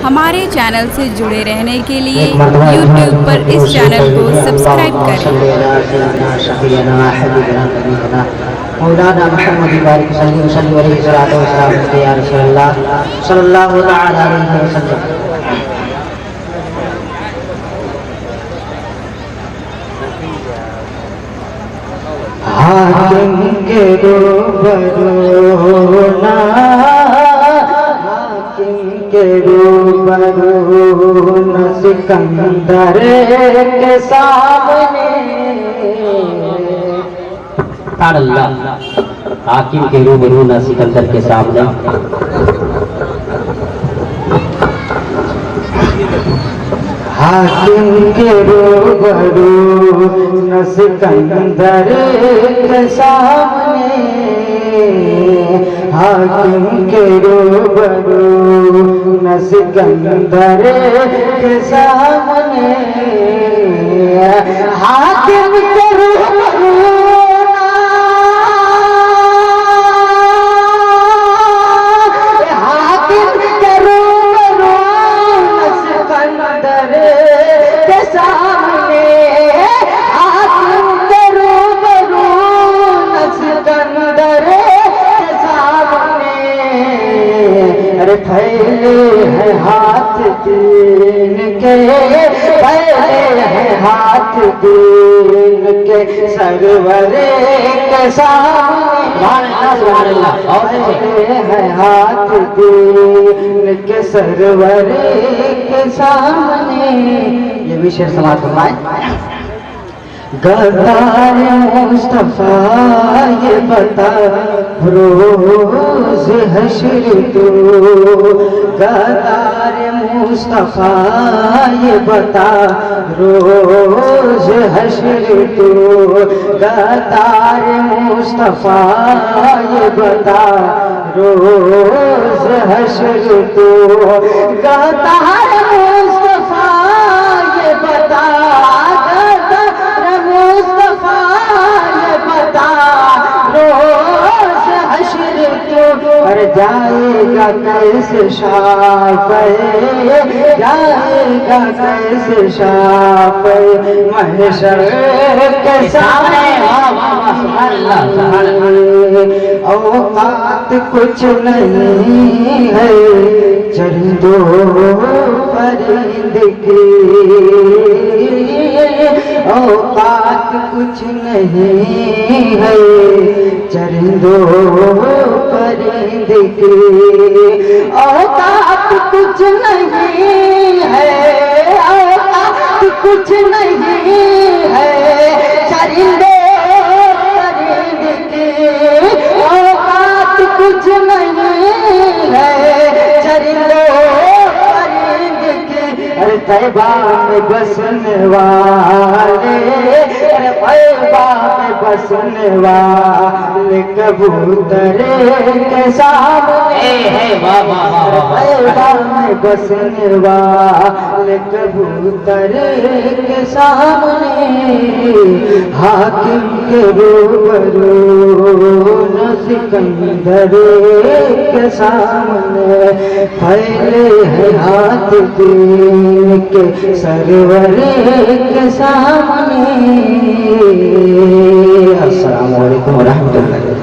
ہمارے چینل سے جڑے رہنے کے لیے یوٹیوب پر اس چینل کو سبسکرائب کریں۔ مولانا محمد بارک صلی اللہ علیہ وسلم یا رسول اللہ صلی اللہ علیہ وسلم۔ حاکم کے روبرو نا، حاکم کے روبرو نا، سکندر کے سامنے اللہ، حاکم کے روبرو نہ سکندر کے سامنے۔ حاکم کے روبرو نہ سکندر کے سامنے، حاکم کے روبرو نہ سکندر کے سامنے، حاکم کے روبرو پھیلے ہیں ہاتھ دین کے، پھیلے ہیں ہاتھ دین کے سرور کے سامنے، پھیلے ہیں ہاتھ دین کے سرور کے سامنے۔ یہ بھی شعر سماعت فرمائیں۔ غدار مصطفیٰ یہ بتا روز حشر تو، غدار مصطفیٰ یہ بتا روز حشر تو، غدار مصطفیٰ یہ بتا روز حشر تو، غدار مصطفیٰ یہ بتا پر جائے گا کیسے شافعی، جائے گا کیسے شافعی محشر کے سامنے۔ اوقات کچھ نہیں ہے چرندوں پرند کی، اوقات کچھ نہیں ہے چرندوں پرند کی، اوقات کچھ نہیں ہے، اوقات کچھ نہیں ہے چرندوں پرند کی، اوقات کچھ نہیں ہے چرندوں پرند کی۔ طیبہ میں بسنے والے، طیبہ میں بسنے والے کبوتر کے سامنے، طیبہ میں بسنے والے کبوتر کے سامنے، حاکم کے روبرو نہ سکندر کے سامنے، پھیلے ہیں ہاتھ دین کے سرور کے سامنے۔ السلام علیکم ورحمۃ اللہ۔